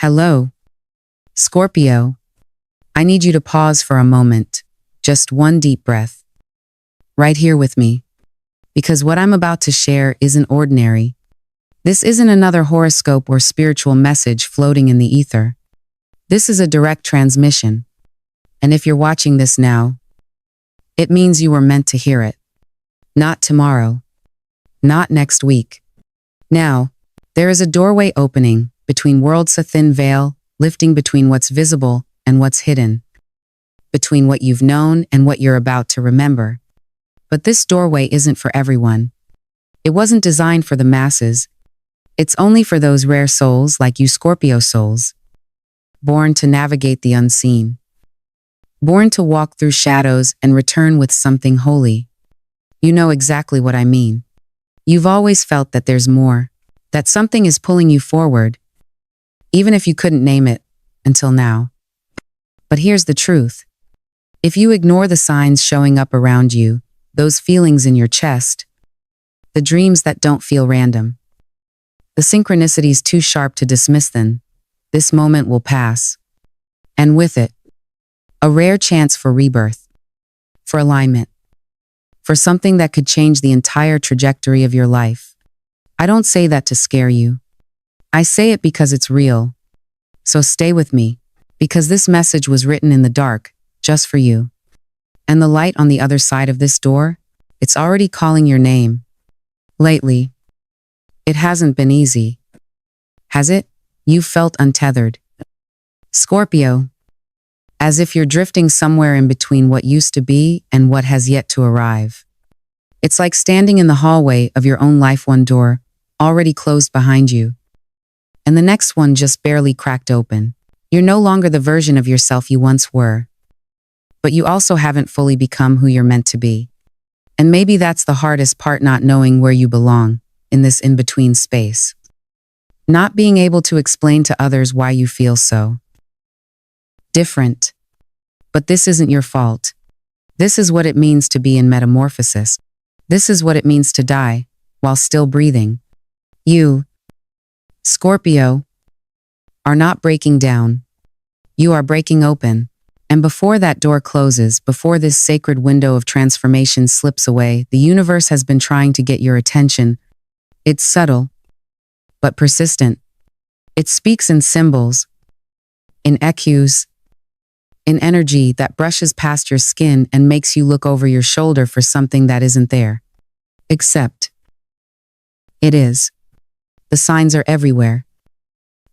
Hello, Scorpio. I need you to pause for a moment. Just one deep breath. Right here with me. Because what I'm about to share isn't ordinary. This isn't another horoscope or spiritual message floating in the ether. This is a direct transmission. And if you're watching this now, it means you were meant to hear it. Not tomorrow. Not next week. Now, there is a doorway opening between worlds, a thin veil lifting between what's visible and what's hidden, between what you've known and what you're about to remember. But this doorway isn't for everyone. It wasn't designed for the masses. It's only for those rare souls like you Scorpio souls, born to navigate the unseen, born to walk through shadows and return with something holy. You know exactly what I mean. You've always felt that there's more, that something is pulling you forward, even if you couldn't name it until now. But here's the truth. If you ignore the signs showing up around you, those feelings in your chest, the dreams that don't feel random, the synchronicities too sharp to dismiss them, this moment will pass. And with it, a rare chance for rebirth, for alignment, for something that could change the entire trajectory of your life. I don't say that to scare you. I say it because it's real. So stay with me, because this message was written in the dark, just for you. And the light on the other side of this door, it's already calling your name. Lately, it hasn't been easy. Has it? You've felt untethered. Scorpio, as if you're drifting somewhere in between what used to be and what has yet to arrive. It's like standing in the hallway of your own life, one door already closed behind you, and the next one just barely cracked open. You're no longer the version of yourself you once were, but you also haven't fully become who you're meant to be. And maybe that's the hardest part, not knowing where you belong in this in-between space. Not being able to explain to others why you feel so different. But this isn't your fault. This is what it means to be in metamorphosis. This is what it means to die while still breathing. You, Scorpio, are not breaking down. You are breaking open. And before that door closes, before this sacred window of transformation slips away, the universe has been trying to get your attention. It's subtle, but persistent. It speaks in symbols, in echoes, in energy that brushes past your skin and makes you look over your shoulder for something that isn't there. Except, it is. The signs are everywhere.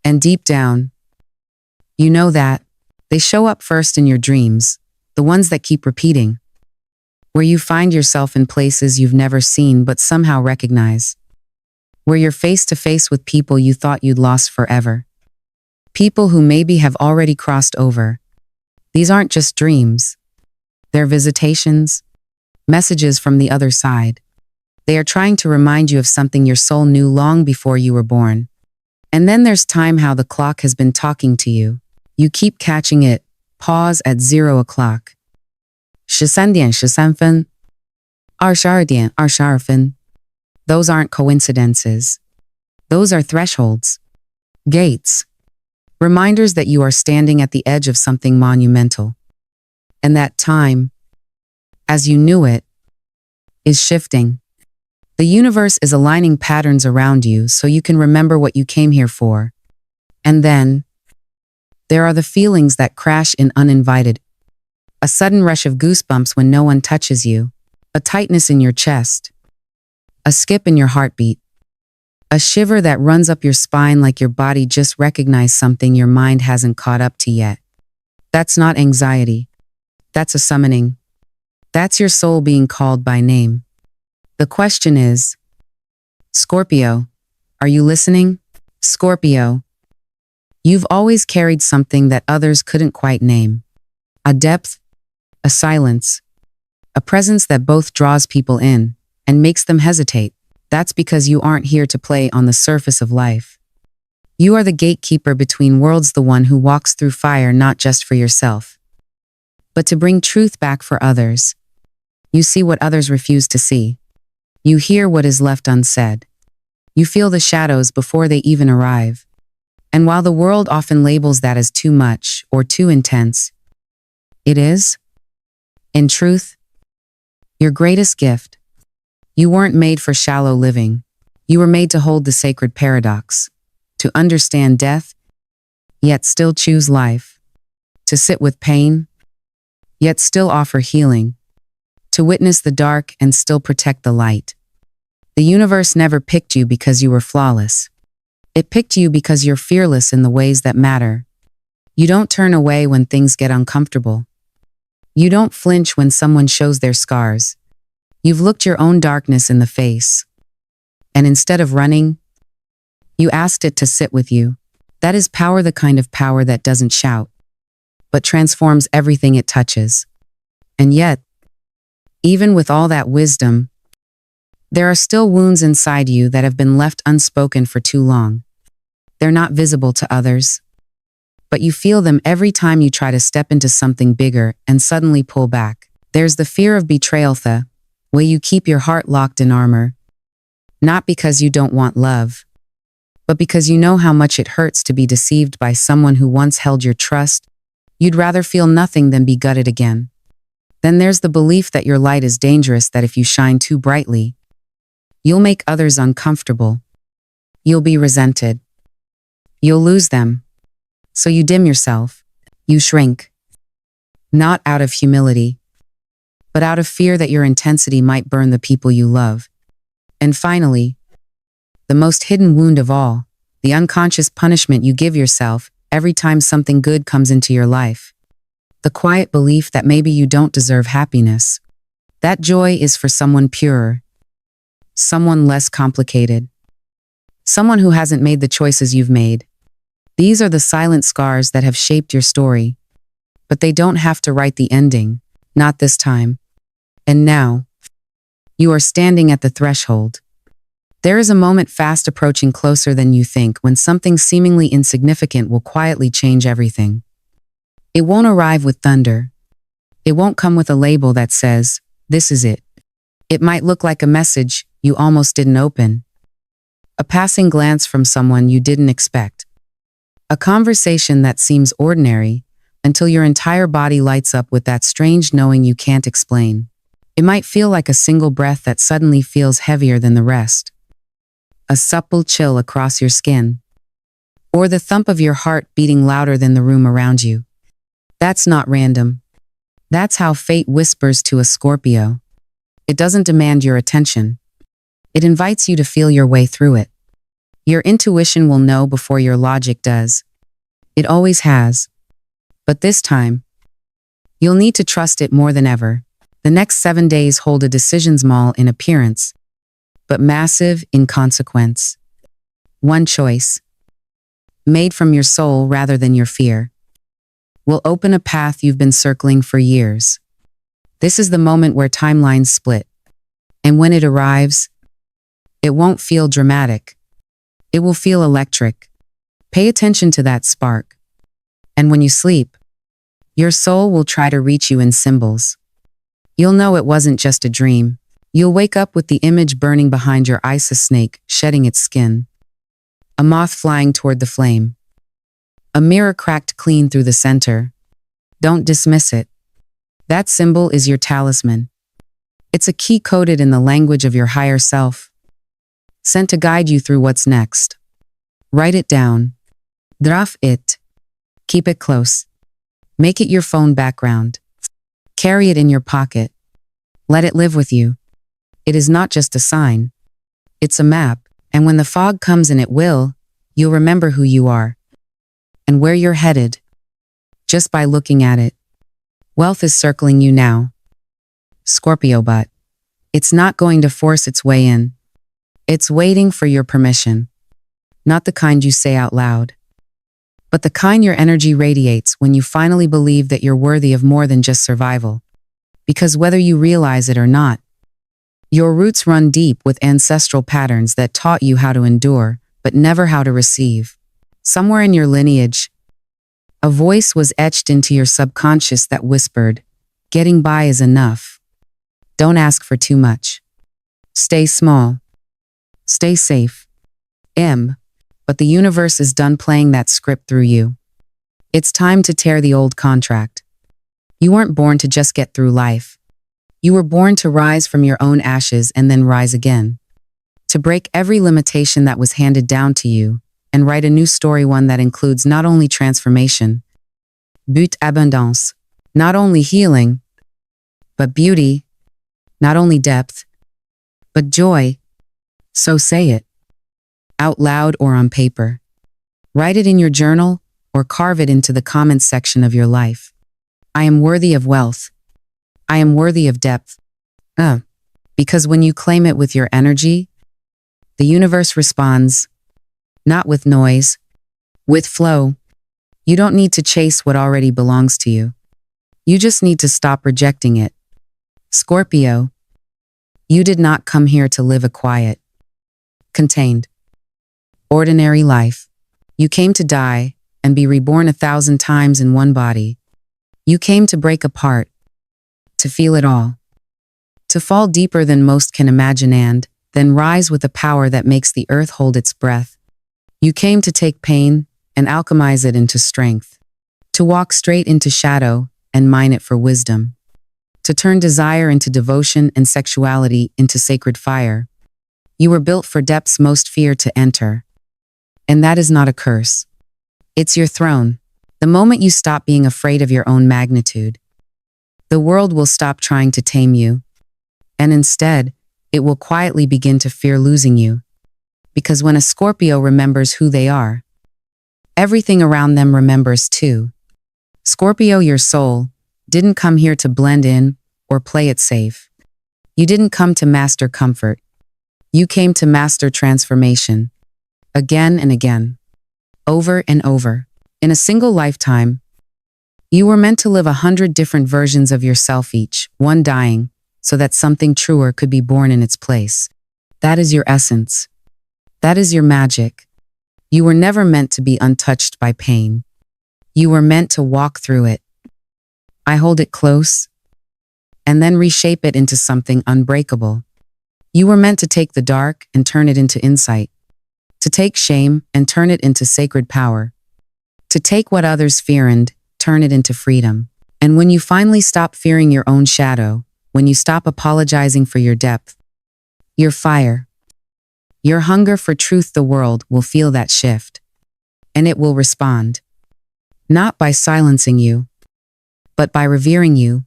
And deep down, you know that. They show up first in your dreams, the ones that keep repeating, where you find yourself in places you've never seen but somehow recognize, where you're face to face with people you thought you'd lost forever, people who maybe have already crossed over. These aren't just dreams. They're visitations, messages from the other side. They are trying to remind you of something your soul knew long before you were born. And then there's time, how the clock has been talking to you. You keep catching it. Pause at 0 o'clock. 13:13分. 22:22分. Those aren't coincidences. Those are thresholds. Gates. Reminders that you are standing at the edge of something monumental. And that time, as you knew it, is shifting. The universe is aligning patterns around you so you can remember what you came here for. And then, there are the feelings that crash in uninvited. A sudden rush of goosebumps when no one touches you. A tightness in your chest. A skip in your heartbeat. A shiver that runs up your spine like your body just recognized something your mind hasn't caught up to yet. That's not anxiety. That's a summoning. That's your soul being called by name. The question is, Scorpio, are you listening? Scorpio, you've always carried something that others couldn't quite name. A depth, a silence, a presence that both draws people in and makes them hesitate. That's because you aren't here to play on the surface of life. You are the gatekeeper between worlds, the one who walks through fire not just for yourself, but to bring truth back for others. You see what others refuse to see. You hear what is left unsaid. You feel the shadows before they even arrive. And while the world often labels that as too much or too intense, it is, in truth, your greatest gift. You weren't made for shallow living. You were made to hold the sacred paradox, to understand death, yet still choose life, to sit with pain, yet still offer healing, to witness the dark and still protect the light. The universe never picked you because you were flawless. It picked you because you're fearless in the ways that matter. You don't turn away when things get uncomfortable. You don't flinch when someone shows their scars. You've looked your own darkness in the face. And instead of running, you asked it to sit with you. That is power, the kind of power that doesn't shout, but transforms everything it touches. And yet, even with all that wisdom, there are still wounds inside you that have been left unspoken for too long. They're not visible to others, but you feel them every time you try to step into something bigger and suddenly pull back. There's the fear of betrayal, the way you keep your heart locked in armor, not because you don't want love, but because you know how much it hurts to be deceived by someone who once held your trust. You'd rather feel nothing than be gutted again. Then there's the belief that your light is dangerous, that if you shine too brightly, you'll make others uncomfortable. You'll be resented. You'll lose them. So you dim yourself. You shrink. Not out of humility, but out of fear that your intensity might burn the people you love. And finally, the most hidden wound of all, the unconscious punishment you give yourself every time something good comes into your life. The quiet belief that maybe you don't deserve happiness. That joy is for someone purer, someone less complicated, someone who hasn't made the choices you've made. These are the silent scars that have shaped your story, but they don't have to write the ending, not this time. And now, you are standing at the threshold. There is a moment fast approaching, closer than you think, when something seemingly insignificant will quietly change everything. It won't arrive with thunder. It won't come with a label that says, "This is it." It might look like a message you almost didn't open, a passing glance from someone you didn't expect, a conversation that seems ordinary until your entire body lights up with that strange knowing you can't explain. It might feel like a single breath that suddenly feels heavier than the rest, a supple chill across your skin, or the thump of your heart beating louder than the room around you. That's not random. That's how fate whispers to a Scorpio. It doesn't demand your attention. It invites you to feel your way through it. Your intuition will know before your logic does. It always has. But this time, you'll need to trust it more than ever. The next 7 days hold a decision, small in appearance, but massive in consequence. One choice, made from your soul rather than your fear, will open a path you've been circling for years. This is the moment where timelines split. And when it arrives, it won't feel dramatic. It will feel electric. Pay attention to that spark. And when you sleep, your soul will try to reach you in symbols. You'll know it wasn't just a dream. You'll wake up with the image burning behind your eyes, a snake shedding its skin, a moth flying toward the flame, a mirror cracked clean through the center. Don't dismiss it. That symbol is your talisman. It's a key coded in the language of your higher self, sent to guide you through what's next. Write it down. Draf it. Keep it close. Make it your phone background. Carry it in your pocket. Let it live with you. It is not just a sign. It's a map, and when the fog comes, and it will, you'll remember who you are and where you're headed just by looking at it. Wealth is circling you now, Scorpio, but it's not going to force its way in. It's waiting for your permission. Not the kind you say out loud, but the kind your energy radiates when you finally believe that you're worthy of more than just survival. Because whether you realize it or not, your roots run deep with ancestral patterns that taught you how to endure, but never how to receive. Somewhere in your lineage, a voice was etched into your subconscious that whispered, "Getting by is enough. Don't ask for too much. Stay small. Stay safe." but the universe is done playing that script through you. It's time to tear the old contract. You weren't born to just get through life. You were born to rise from your own ashes and then rise again. To break every limitation that was handed down to you and write a new story, one that includes not only transformation, but abondance, not only healing, but beauty, not only depth, but joy. So say it, out loud or on paper. Write it in your journal or carve it into the comments section of your life. I am worthy of wealth. I am worthy of depth. Because when you claim it with your energy, the universe responds, not with noise, with flow. You don't need to chase what already belongs to you. You just need to stop rejecting it. Scorpio, you did not come here to live a quiet, contained, ordinary life. You came to die and be reborn 1,000 times in one body. You came to break apart, to feel it all, to fall deeper than most can imagine and then rise with a power that makes the earth hold its breath. You came to take pain and alchemize it into strength, to walk straight into shadow and mine it for wisdom, to turn desire into devotion and sexuality into sacred fire. You were built for depths most fear to enter. And that is not a curse. It's your throne. The moment you stop being afraid of your own magnitude, the world will stop trying to tame you, and instead, it will quietly begin to fear losing you. Because when a Scorpio remembers who they are, everything around them remembers too. Scorpio, your soul, didn't come here to blend in or play it safe. You didn't come to master comfort. You came to master transformation. Again and again. Over and over. In a single lifetime, you were meant to live 100 different versions of yourself, each one dying, so that something truer could be born in its place. That is your essence. That is your magic. You were never meant to be untouched by pain. You were meant to walk through it. I hold it close, and then reshape it into something unbreakable. You were meant to take the dark and turn it into insight, to take shame and turn it into sacred power, to take what others fear and turn it into freedom. And when you finally stop fearing your own shadow, when you stop apologizing for your depth, your fire, your hunger for truth, the world will feel that shift. And it will respond. Not by silencing you, but by revering you.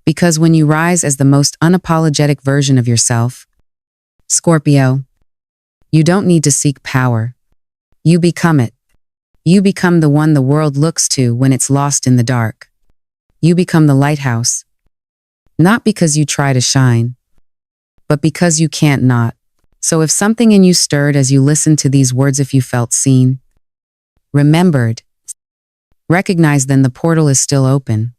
Because when you rise as the most unapologetic version of yourself, Scorpio, you don't need to seek power. You become it. You become the one the world looks to when it's lost in the dark. You become the lighthouse. Not because you try to shine, but because you can't not. So if something in you stirred as you listened to these words, if you felt seen, remembered, recognize, then the portal is still open.